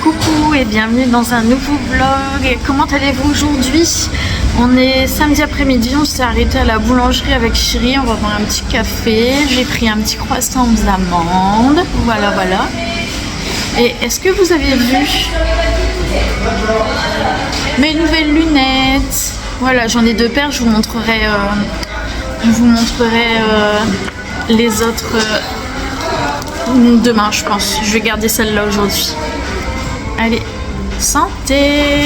Coucou et bienvenue dans un nouveau vlog. Comment allez-vous aujourd'hui? On est samedi après-midi, on s'est arrêté à la boulangerie avec Chéri, on va boire un petit café. J'ai pris un petit croissant aux amandes, voilà. Et est-ce que vous avez vu mes nouvelles lunettes? Voilà, j'en ai deux paires, je vous montrerai les autres demain, je pense. Je vais garder celle-là aujourd'hui. Allez, santé!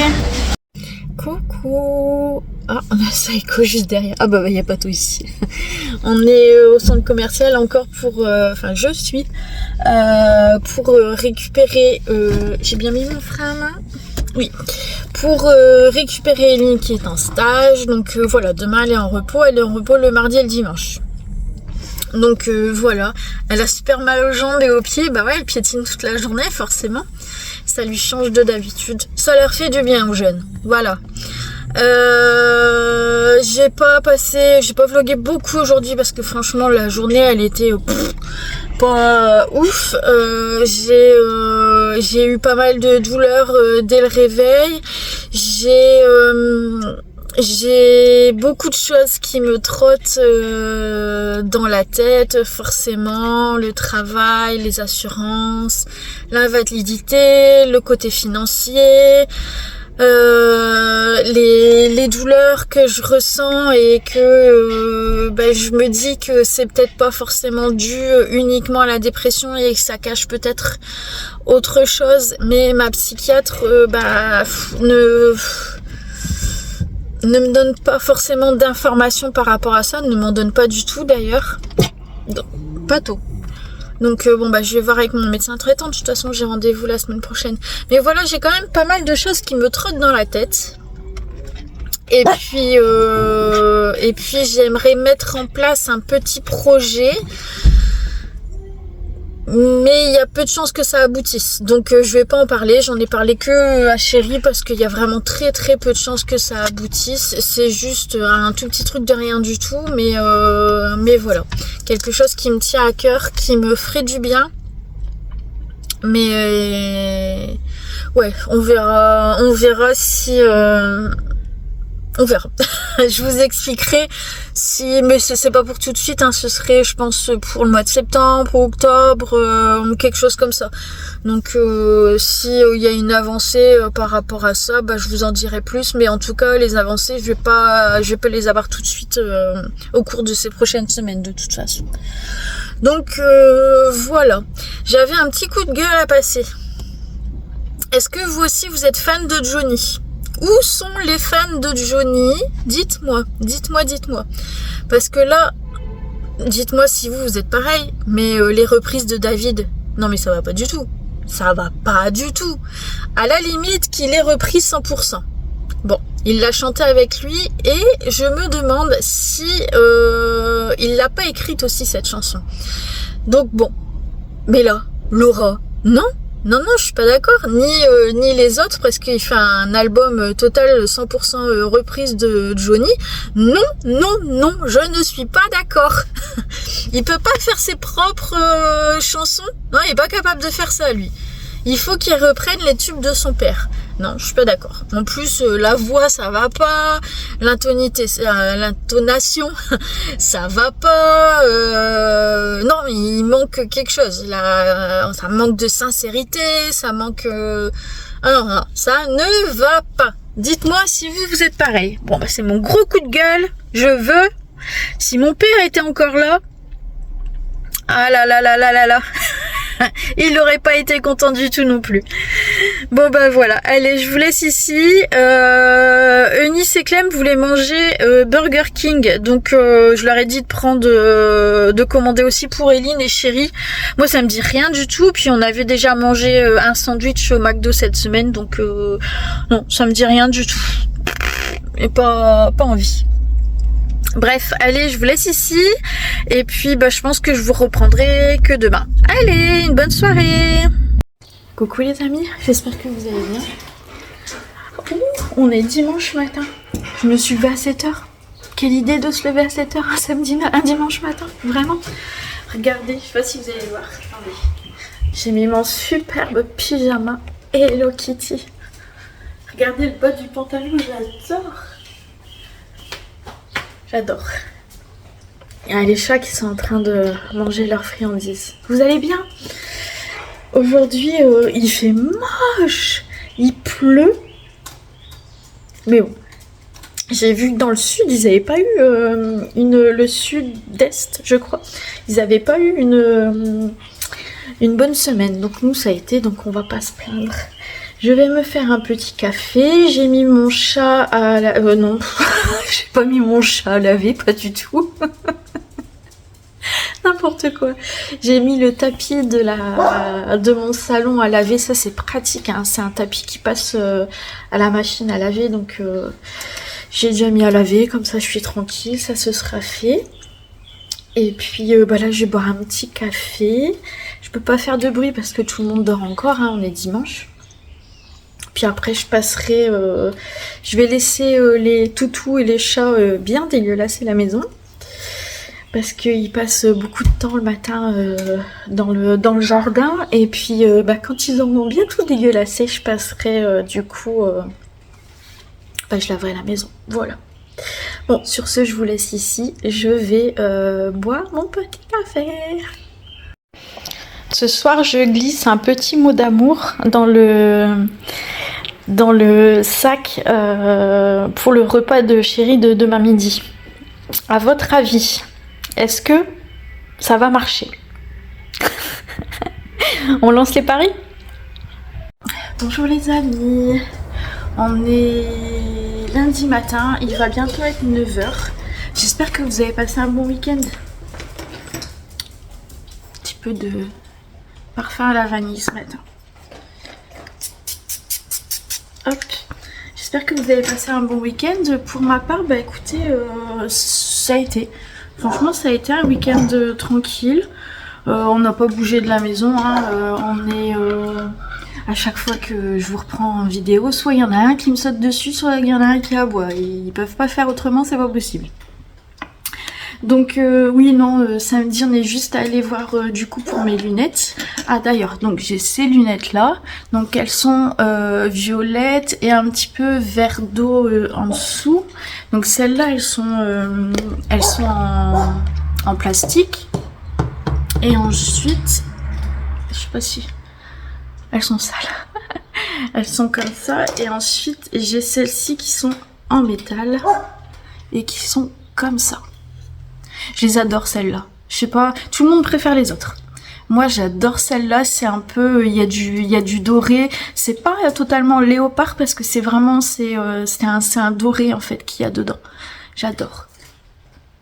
Coucou! Ah, on a Saïko juste derrière. Ah bah, y a pas tout ici. On est au centre commercial encore pour... Enfin, je suis pour récupérer... J'ai bien mis mon frein là? Oui. Pour récupérer Eline qui est en stage. Donc voilà, demain elle est en repos. Elle est en repos le mardi et le dimanche. Donc voilà, elle a super mal aux jambes et aux pieds, bah ouais, elle piétine toute la journée forcément, ça lui change de d'habitude, ça leur fait du bien aux jeunes, voilà. J'ai pas vlogué beaucoup aujourd'hui parce que franchement la journée elle était pas ouf. J'ai eu pas mal de douleurs dès le réveil, j'ai beaucoup de choses qui me trottent dans la tête, forcément, le travail, les assurances, l'invalidité, le côté financier, les douleurs que je ressens et que je me dis que c'est peut-être pas forcément dû uniquement à la dépression et que ça cache peut-être autre chose, mais ma psychiatre ne me donne pas forcément d'informations par rapport à ça, ne m'en donne pas du tout d'ailleurs, pas tôt. Donc je vais voir avec mon médecin traitant, de toute façon j'ai rendez-vous la semaine prochaine. Mais voilà, j'ai quand même pas mal de choses qui me trottent dans la tête. Et puis j'aimerais mettre en place un petit projet. Mais il y a peu de chances que ça aboutisse. Donc je vais pas en parler, j'en ai parlé que à Chéri parce qu'il y a vraiment très peu de chances que ça aboutisse. C'est juste un tout petit truc de rien du tout, mais voilà. Quelque chose qui me tient à cœur, qui me ferait du bien. Mais ouais, on verra si... On verra. Je vous expliquerai si, mais c'est pas pour tout de suite, hein, ce serait, je pense, pour le mois de septembre, octobre, quelque chose comme ça. Donc, si il y a une avancée par rapport à ça, je vous en dirai plus. Mais en tout cas, les avancées, je vais pas les avoir tout de suite au cours de ces prochaines semaines, de toute façon. Donc, voilà. J'avais un petit coup de gueule à passer. Est-ce que vous aussi, vous êtes fan de Johnny ? Où sont les fans de Johnny? Dites-moi. Parce que là, dites-moi si vous êtes pareil, mais les reprises de David, non mais ça va pas du tout. Ça va pas du tout. À la limite qu'il ait repris 100%. Bon, il l'a chanté avec lui et je me demande si il l'a pas écrite aussi cette chanson. Donc bon, mais là, Laura, non, je suis pas d'accord, ni les autres, parce qu'il fait un album total 100% reprise de Johnny. Non, je ne suis pas d'accord. Il peut pas faire ses propres chansons. Non, il est pas capable de faire ça, lui. Il faut qu'il reprenne les tubes de son père. Non, je suis pas d'accord. En plus, la voix, ça va pas. L'intonation, ça va pas. Non, il manque quelque chose. Là, ça manque de sincérité. Ça manque... non, ça ne va pas. Dites-moi si vous êtes pareil. Bon, c'est mon gros coup de gueule. Je veux... Si mon père était encore là... Ah là. Il n'aurait pas été content du tout non plus. Bon voilà, allez, je vous laisse ici. Eunice et Clem voulaient manger Burger King, donc je leur ai dit de commander aussi pour Eline et Chéri. Moi ça me dit rien du tout, puis on avait déjà mangé un sandwich au McDo cette semaine, donc non, ça me dit rien du tout. Et pas envie. Bref, allez, je vous laisse ici. Et puis, je pense que je vous reprendrai que demain. Allez, une bonne soirée. Coucou les amis, j'espère que vous allez bien. On est dimanche matin. Je me suis levée à 7h. Quelle idée de se lever à 7h un dimanche matin. Vraiment. Regardez, je sais pas si vous allez voir. Attendez. J'ai mis mon superbe pyjama Hello Kitty. Regardez le bas du pantalon, j'adore. J'adore. Il y a les chats qui sont en train de manger leurs friandises. Vous allez bien? Aujourd'hui, il fait moche. Il pleut. Mais bon. J'ai vu que dans le sud, ils n'avaient pas eu le sud-est, je crois. Ils n'avaient pas eu une bonne semaine. Donc nous, ça a été, donc on va pas se plaindre. Je vais me faire un petit café. J'ai mis mon chat à la... non, j'ai pas mis mon chat à laver, pas du tout. N'importe quoi. J'ai mis le tapis de mon salon à laver. Ça, c'est pratique, hein. C'est un tapis qui passe à la machine à laver. Donc, j'ai déjà mis à laver. Comme ça, je suis tranquille. Ça, se sera fait. Et puis, là, je vais boire un petit café. Je peux pas faire de bruit parce que tout le monde dort encore, hein. On est dimanche. Puis après, je passerai... je vais laisser les toutous et les chats bien dégueulasser la maison. Parce qu'ils passent beaucoup de temps le matin dans le jardin. Et puis, quand ils auront bien tout dégueulassé, je passerai du coup... je laverai la maison. Voilà. Bon, sur ce, je vous laisse ici. Je vais boire mon petit café. Ce soir, je glisse un petit mot d'amour dans le sac pour le repas de chérie de demain midi. À votre avis, est-ce que ça va marcher? On lance les paris? Bonjour les amis, on est lundi matin, il va bientôt être 9 h. J'espère que vous avez passé un bon week-end. Un petit peu de parfum à la vanille ce matin. Hop. J'espère que vous avez passé un bon week-end. Pour ma part, écoutez, ça a été. Franchement, ça a été un week-end tranquille. On n'a pas bougé de la maison, hein. On est... à chaque fois que je vous reprends en vidéo, soit il y en a un qui me saute dessus, soit il y en a un qui aboie. Ils peuvent pas faire autrement, c'est pas possible. Donc oui, non, samedi on est juste allé voir du coup pour mes lunettes. Ah d'ailleurs, donc j'ai ces lunettes là. Donc elles sont violettes et un petit peu vert d'eau en dessous. Donc celles-là elles sont en plastique. Et ensuite, je sais pas si elles sont sales. Elles sont comme ça. Et ensuite j'ai celles-ci qui sont en métal et qui sont comme ça. Je les adore celles-là. Je sais pas, tout le monde préfère les autres. Moi j'adore celle-là, c'est un peu, il y a du doré. C'est pas totalement léopard parce que c'est vraiment, c'est un doré en fait qu'il y a dedans. J'adore.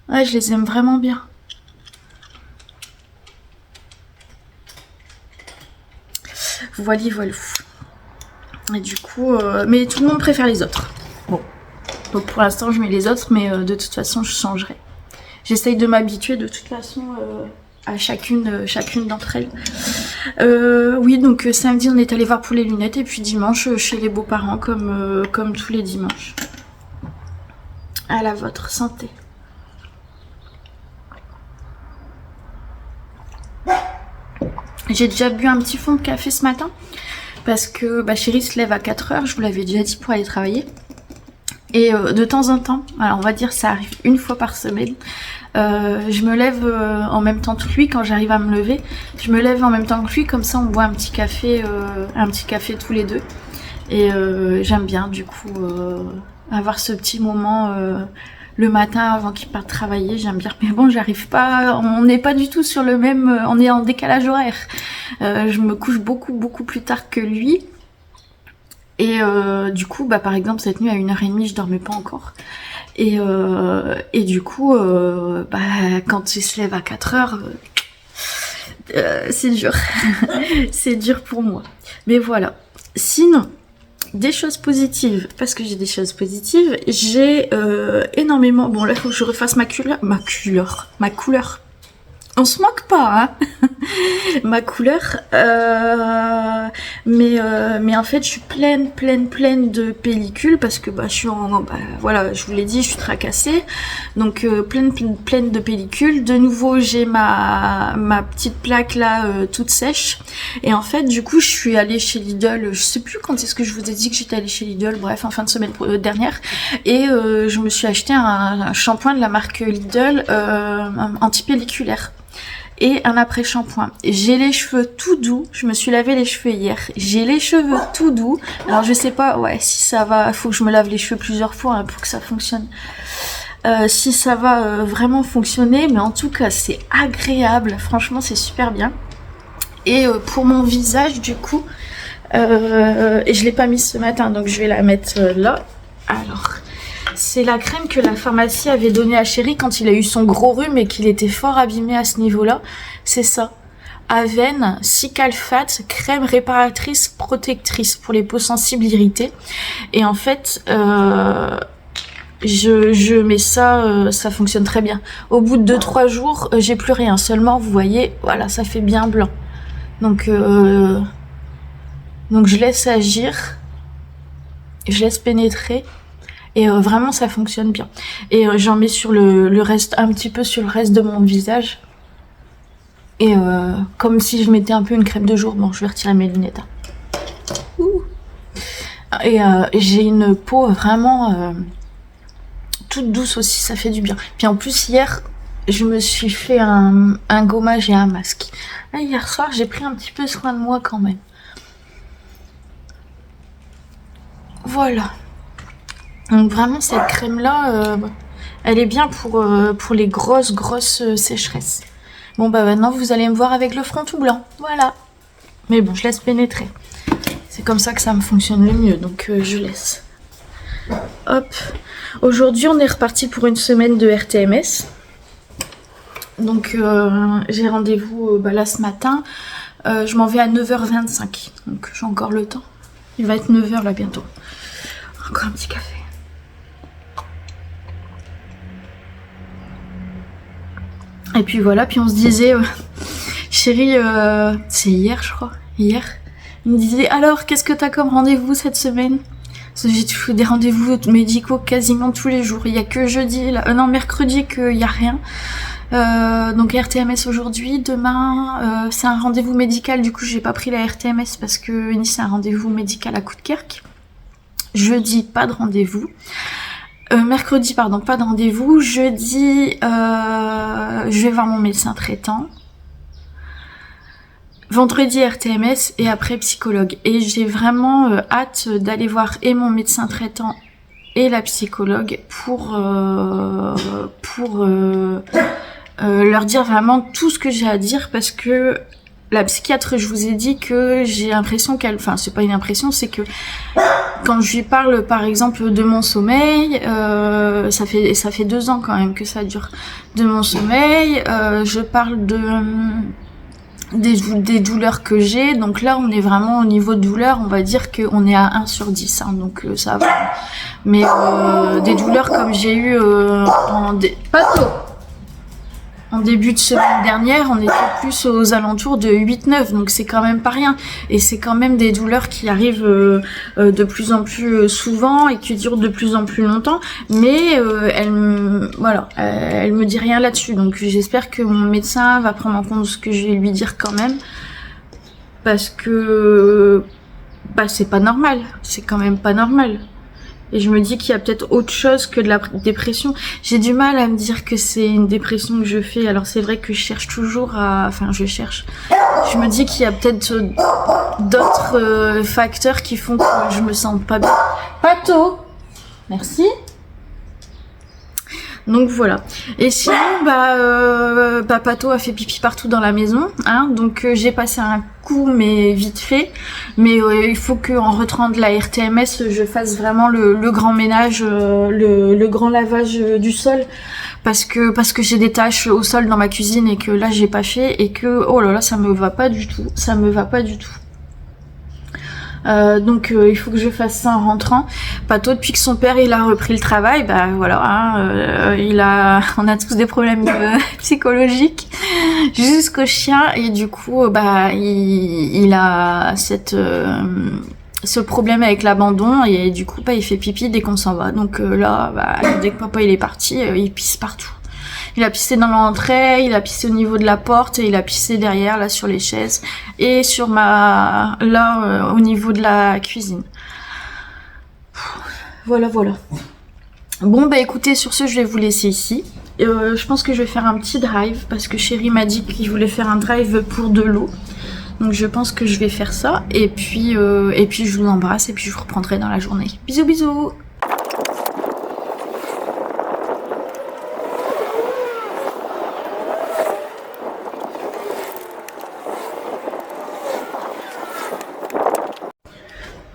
Ouais, je les aime vraiment bien. Voilà. Et du coup, mais tout le monde préfère les autres. Bon, donc pour l'instant je mets les autres, mais de toute façon je changerai. J'essaye de m'habituer de toute façon à chacune d'entre elles. Oui, donc samedi on est allé voir pour les lunettes et puis dimanche chez les beaux-parents comme tous les dimanches. À la vôtre santé. J'ai déjà bu un petit fond de café ce matin parce que chérie se lève à 4 h, je vous l'avais déjà dit, pour aller travailler. Et de temps en temps, alors on va dire ça arrive une fois par semaine, je me lève en même temps que lui. Quand j'arrive à me lever, je me lève en même temps que lui, comme ça on boit un petit café tous les deux. Et j'aime bien du coup avoir ce petit moment le matin avant qu'il parte travailler, j'aime bien. Mais bon, j'arrive pas, on n'est pas du tout sur le même, on est en décalage horaire. Je me couche beaucoup plus tard que lui. Et du coup, par exemple, cette nuit à 1 h 30, je dormais pas encore. Et du coup, quand il se lève à 4 h, c'est dur. C'est dur pour moi. Mais voilà. Sinon, des choses positives, parce que j'ai des choses positives, j'ai énormément... Bon, là, il faut que je refasse ma couleur. On se moque pas, hein. ma couleur. Mais en fait, je suis pleine de pellicules parce que je suis voilà, je vous l'ai dit, je suis tracassée. Donc pleine de pellicules. De nouveau, j'ai ma petite plaque là toute sèche. Et en fait, du coup, je suis allée chez Lidl. Je sais plus quand est-ce que je vous ai dit que j'étais allée chez Lidl. Bref, en fin de semaine dernière. Et je me suis acheté un shampoing de la marque Lidl anti-pelliculaire. Et un après-shampoing. J'ai les cheveux tout doux. Je me suis lavé les cheveux hier. J'ai les cheveux tout doux. Alors je sais pas, si ça va. Faut que je me lave les cheveux plusieurs fois pour que ça fonctionne. Si ça va vraiment fonctionner, mais en tout cas c'est agréable. Franchement, c'est super bien. Et pour mon visage, du coup, et je l'ai pas mise ce matin, donc je vais la mettre là. Alors. C'est la crème que la pharmacie avait donnée à Chéri quand il a eu son gros rhume et qu'il était fort abîmé à ce niveau-là. C'est ça. Avène, Cicalfate, crème réparatrice protectrice pour les peaux sensibles irritées. Et en fait, je mets ça, ça fonctionne très bien. Au bout de 2-3 jours, j'ai plus rien. Seulement, vous voyez, voilà, ça fait bien blanc. Donc je laisse agir. Je laisse pénétrer. Et vraiment ça fonctionne bien. Et j'en mets sur le reste, un petit peu sur le reste de mon visage. Et comme si je mettais un peu une crème de jour. Bon, je vais retirer mes lunettes. Et j'ai une peau vraiment toute douce aussi, ça fait du bien. Puis en plus hier, je me suis fait un gommage et un masque. Là, hier soir, j'ai pris un petit peu soin de moi quand même. Voilà. Donc vraiment cette crème là elle est bien pour les grosses sécheresses. Bon maintenant vous allez me voir avec le front tout blanc, voilà. Mais bon, je laisse pénétrer. C'est comme ça que ça me fonctionne le mieux, donc je laisse. Hop. Aujourd'hui on est reparti pour une semaine de RTMS. Donc j'ai rendez-vous là ce matin. Je m'en vais à 9h25, donc j'ai encore le temps. Il va être 9h là bientôt. Encore un petit café. Et puis voilà, puis on se disait, Chéri, c'est hier je crois, hier, il me disait, alors qu'est-ce que t'as comme rendez-vous cette semaine? Parce que j'ai des rendez-vous médicaux quasiment tous les jours, il y a que jeudi, mercredi qu'il y a rien. Donc RTMS aujourd'hui, demain c'est un rendez-vous médical, du coup j'ai pas pris la RTMS parce que c'est un rendez-vous médical à Coudekerque. Jeudi, pas de rendez-vous. Mercredi, pardon, pas de rendez-vous. Jeudi, je vais voir mon médecin traitant. Vendredi, RTMS et après psychologue. Et j'ai vraiment hâte d'aller voir et mon médecin traitant et la psychologue pour leur dire vraiment tout ce que j'ai à dire parce que la psychiatre, je vous ai dit que j'ai l'impression qu'elle... Enfin, c'est pas une impression, c'est que quand je lui parle, par exemple, de mon sommeil, ça fait 2 ans quand même que ça dure, de mon sommeil, je parle des douleurs que j'ai. Donc là, on est vraiment au niveau de douleur, on va dire qu'on est à 1 sur 10, hein, donc ça va. Mais des douleurs comme j'ai eu en début de semaine dernière, on était plus aux alentours de 8-9, donc c'est quand même pas rien. Et c'est quand même des douleurs qui arrivent de plus en plus souvent et qui durent de plus en plus longtemps. Mais elle me dit rien là-dessus. Donc j'espère que mon médecin va prendre en compte ce que je vais lui dire quand même. Parce que c'est pas normal. C'est quand même pas normal. Et je me dis qu'il y a peut-être autre chose que de la dépression. J'ai du mal à me dire que c'est une dépression que je fais. Alors c'est vrai que je cherche toujours à... Enfin, je me dis qu'il y a peut-être d'autres facteurs qui font que je me sens pas bien. Pato, merci. Donc voilà. Et sinon, Pato a fait pipi partout dans la maison, hein. Donc j'ai passé un coup, mais vite fait. Mais il faut qu'en rentrant de la RTMS, je fasse vraiment le grand ménage, le grand lavage du sol, parce que j'ai des taches au sol dans ma cuisine et que là j'ai pas fait et que oh là là, ça me va pas du tout. Ça me va pas du tout. Donc il faut que je fasse ça en rentrant. Pato, depuis que son père il a repris le travail, voilà, hein, on a tous des problèmes psychologiques. jusqu'au chien. Et du coup, bah, il a ce problème avec l'abandon. Et du coup, bah, il fait pipi dès qu'on s'en va. Donc là, bah, dès que papa il est parti, il pisse partout. Il a pissé dans l'entrée, il a pissé au niveau de la porte et il a pissé derrière, là, sur les chaises. Et sur au niveau de la cuisine. Voilà, voilà. Bon, bah écoutez, sur ce, je vais vous laisser ici. Je pense que je vais faire un petit drive parce que Chéri m'a dit qu'il voulait faire un drive pour de l'eau. Donc je pense que je vais faire ça. Et puis je vous embrasse et puis je vous reprendrai dans la journée. Bisous, bisous!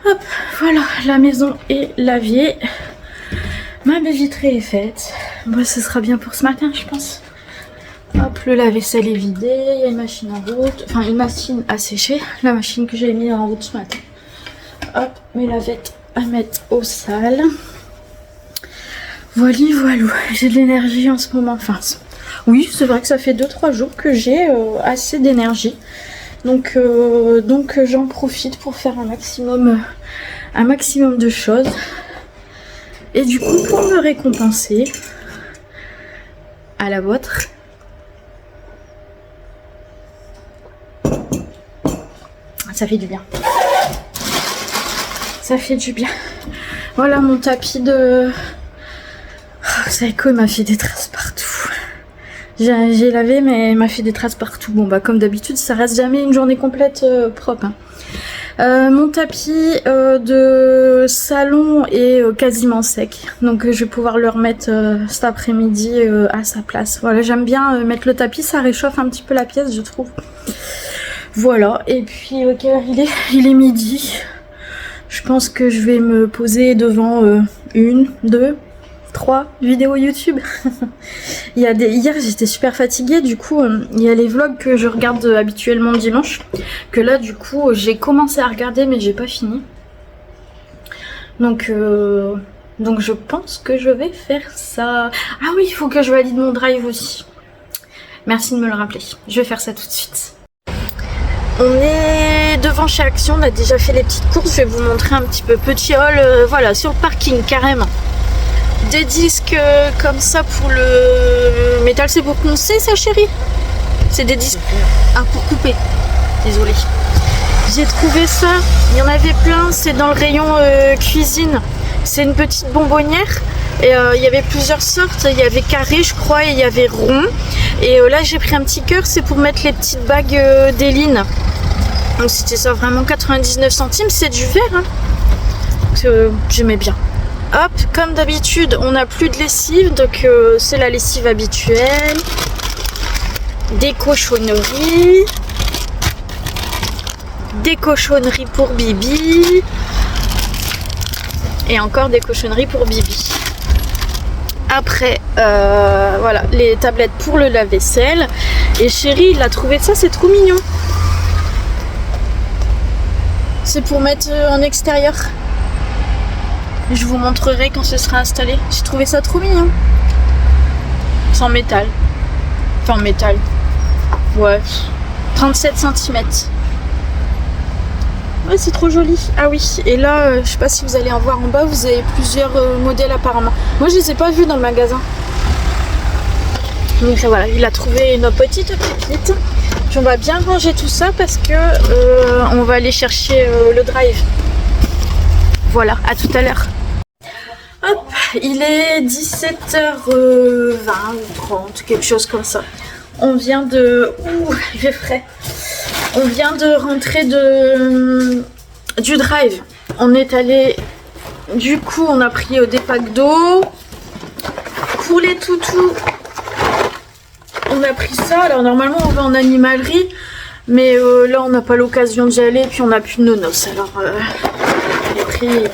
Hop, voilà, la maison est lavée. Ma baie vitrée est faite. Bon, ce sera bien pour ce matin, je pense. Hop, le lave-vaisselle est vidé. Il y a une machine en route. Enfin, une machine à sécher. La machine que j'ai mis en route ce matin. Hop, mes lavettes à mettre au sale. Voilà, voilà. J'ai de l'énergie en ce moment. Enfin, oui, c'est vrai que ça fait 2-3 jours que j'ai assez d'énergie. Donc j'en profite pour faire un maximum de choses. Et du coup, pour me récompenser, à la vôtre, ça fait du bien. Ça fait du bien. Voilà mon tapis de... Oh, vous savez quoi, il m'a fait des traces partout. J'ai lavé, mais il m'a fait des traces partout. Bon, bah comme d'habitude, ça reste jamais une journée complète propre. Hein. Mon tapis de salon est quasiment sec, donc je vais pouvoir le remettre cet après-midi à sa place. Voilà, j'aime bien mettre le tapis, ça réchauffe un petit peu la pièce, je trouve. Voilà, et puis quelle heure il est? Il est midi. Je pense que je vais me poser devant 1, 2, 3 vidéos YouTube. Hier j'étais super fatiguée, du coup il y a les vlogs que je regarde habituellement le dimanche, que là du coup j'ai commencé à regarder mais j'ai pas fini. Donc je pense que je vais faire ça. Ah oui, il faut que je valide mon drive aussi. Merci de me le rappeler. Je vais faire ça tout de suite. On est devant chez Action, on a déjà fait les petites courses, je vais vous montrer un petit peu. Petit haul, voilà, sur le parking carrément. Des disques comme ça pour le métal, c'est pour poncer ça, chérie? C'est des disques. Ah, pour couper. Désolée. J'ai trouvé ça, il y en avait plein, c'est dans le rayon cuisine. C'est une petite bonbonnière et il y avait plusieurs sortes. Il y avait carré, je crois, et il y avait rond. Et là, j'ai pris un petit cœur, c'est pour mettre les petites bagues d'Eline. Donc c'était ça, vraiment 99 centimes, c'est du verre. Hein. J'aimais bien. Hop, comme d'habitude, on n'a plus de lessive, donc c'est la lessive habituelle. Des cochonneries. Des cochonneries pour Bibi. Et encore des cochonneries pour Bibi. Après, voilà, les tablettes pour le lave-vaisselle. Et Chéri, il a trouvé ça, c'est trop mignon. C'est pour mettre en extérieur. Je vous montrerai quand ce sera installé. J'ai trouvé ça trop mignon. C'est en métal. Enfin, en métal. Ouais. 37 cm. Ouais, c'est trop joli. Ah oui. Et là, je sais pas si vous allez en voir en bas. Vous avez plusieurs modèles apparemment. Moi, je les ai pas vus dans le magasin. Donc voilà, il a trouvé une petite pépite. Puis on va bien ranger tout ça parce que on va aller chercher le drive. Voilà, à tout à l'heure. Hop, il est 17h20 ou 30, quelque chose comme ça. On vient de... Ouh, il fait frais. On vient de rentrer du drive. On est allé... Du coup, on a pris des packs d'eau. Pour les toutous, on a pris ça. Alors, normalement, on va en animalerie. Mais là, on n'a pas l'occasion d'y aller. Puis, on n'a plus de nonos. Alors, j'ai pris...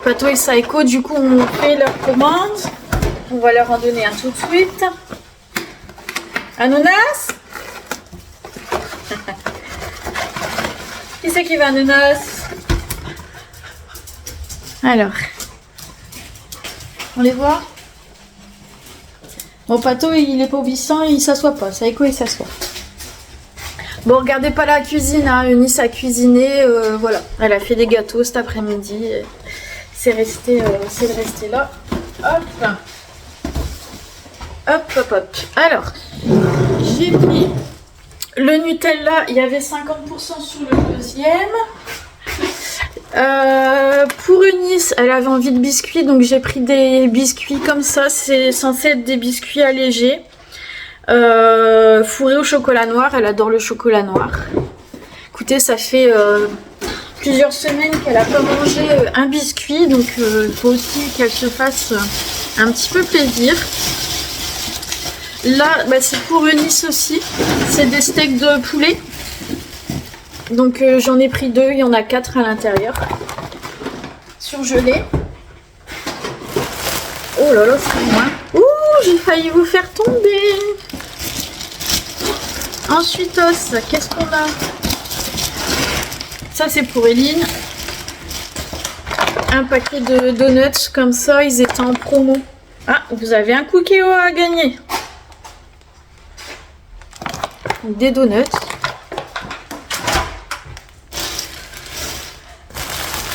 Pato et Saiko, du coup, on fait leur commande. On va leur en donner un tout de suite. Ananas. Qui c'est qui va ananas? Alors, on les voit? Bon, Pato, il est pas obéissant, il s'assoit pas. Saïko, il s'assoit. Bon, regardez pas la cuisine, hein. Eunice a cuisiné, voilà. Elle a fait des gâteaux cet après-midi. C'est resté là. Hop. Hop, hop, hop. Alors, j'ai pris le Nutella. Il y avait 50% sur le deuxième. Pour Eunice, elle avait envie de biscuits, donc j'ai pris des biscuits comme ça. C'est censé être des biscuits allégés. Fourrés au chocolat noir, elle adore le chocolat noir. Écoutez, ça fait plusieurs semaines qu'elle n'a pas mangé un biscuit, donc il faut aussi qu'elle se fasse un petit peu plaisir. Là, bah, c'est pour Eunice aussi, c'est des steaks de poulet. Donc j'en ai pris 2, il y en a 4 à l'intérieur. Surgelés. Oh là là, c'est loin. Ouh, j'ai failli vous faire tomber. Ensuite, qu'est-ce qu'on a? Ça, c'est pour Eline. Un paquet de donuts comme ça, ils étaient en promo. Ah, vous avez un Cookéo à gagner. Des donuts.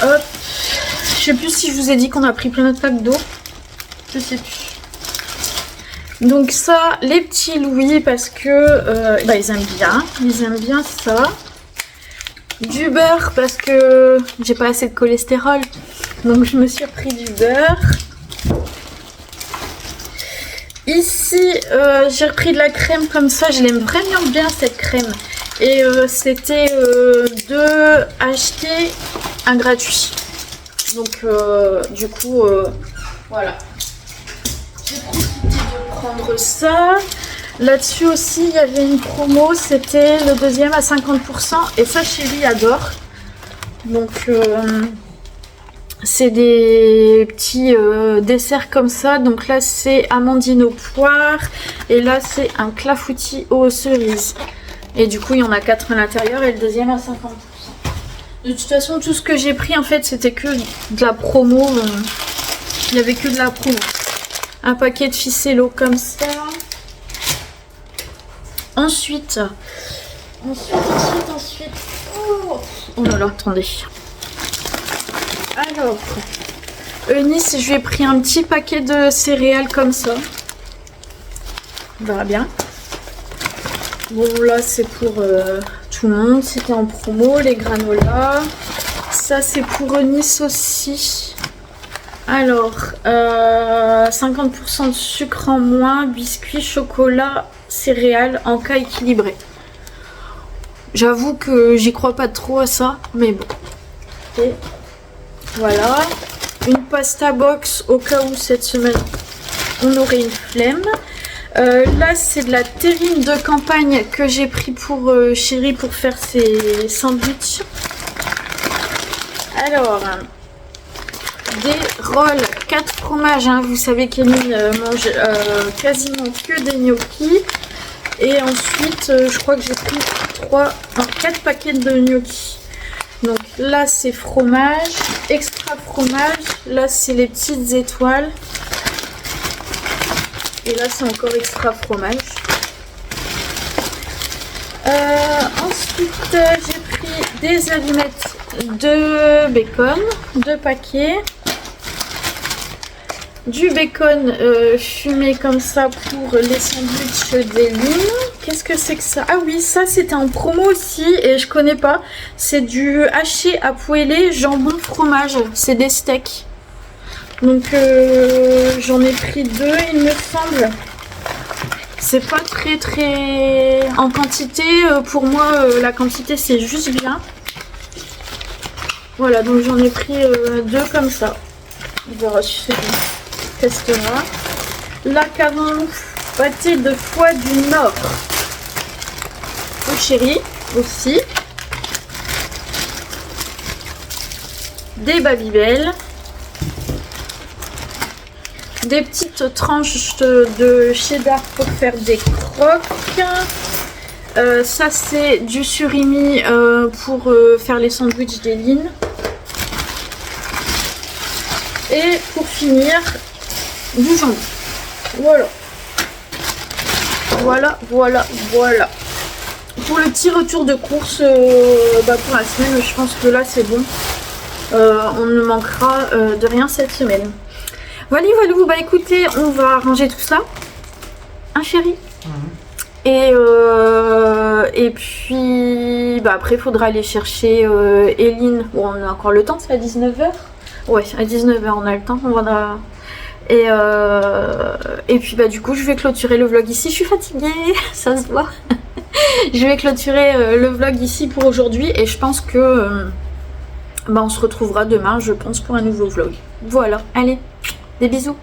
Hop. Je sais plus si je vous ai dit qu'on a pris plein de packs d'eau. Je sais plus. Donc ça, les petits Louis, parce que bah, ils aiment bien ça. Du beurre, parce que j'ai pas assez de cholestérol, donc je me suis repris du beurre. Ici, j'ai repris de la crème comme ça, je l'aime vraiment bien cette crème. Et c'était 2 achetés, un gratuit. Donc du coup, voilà. J'ai profité de prendre ça. Là-dessus aussi, il y avait une promo. C'était le deuxième à 50%. Et ça, chérie adore. Donc, c'est des petits desserts comme ça. Donc là, c'est amandine aux poires. Et là, c'est un clafoutis aux cerises. Et du coup, il y en a 4 à l'intérieur. Et le deuxième à 50%. De toute façon, tout ce que j'ai pris, en fait, c'était que de la promo. Il n'y avait que de la promo. Un paquet de ficello comme ça. Ensuite. Oh là là, attendez. Alors, Eunice, je lui ai pris un petit paquet de céréales comme ça. On verra bien. Bon, là, c'est pour tout le monde. C'était en promo, les granolas. Ça, c'est pour Eunice aussi. Alors, 50% de sucre en moins, biscuits, chocolat, céréales en cas équilibré. J'avoue que j'y crois pas trop à ça, mais bon. Et voilà. Une pasta box au cas où cette semaine on aurait une flemme. Là, c'est de la terrine de campagne que j'ai pris pour Chérie pour faire ses sandwichs. Alors, des rolls 4 fromages, hein. Vous savez qu'Emile mange quasiment que des gnocchis. Et ensuite, je crois que j'ai pris 4 paquets de gnocchis. Donc là, c'est fromage, extra fromage. Là, c'est les petites étoiles. Et là, c'est encore extra fromage. Ensuite, j'ai pris des allumettes de bacon, 2 paquets. Du bacon fumé comme ça pour les sandwichs d'Eline. Qu'est-ce que c'est que ça? Ah oui, ça c'était en promo aussi et je connais pas. C'est du haché à poêler jambon fromage. C'est des steaks. Donc j'en ai pris 2 il me semble. C'est pas très en quantité. Pour moi la quantité c'est juste bien. Voilà, donc j'en ai pris 2 comme ça. On verra si c'est bon. Testera. La carouf pâté de foie du Nord. Pour Chérie aussi. Des Babybel. Des petites tranches de cheddar pour faire des croques. Ça c'est du surimi pour faire les sandwichs d'Eline. Et pour finir, du jambon. Voilà. Voilà. Pour le petit retour de course pour la semaine, je pense que là c'est bon. On ne manquera de rien cette semaine. Voilà, bah écoutez, on va ranger tout ça. Hein, chéri? Et puis après il faudra aller chercher Eline. Bon, on a encore le temps, c'est à 19h. Ouais, à 19h on a le temps, on va... Et puis du coup je vais clôturer le vlog ici. Je suis fatiguée, ça se voit. Je vais clôturer le vlog ici pour aujourd'hui et je pense que on se retrouvera demain, je pense, pour un nouveau vlog. Voilà, allez, des bisous.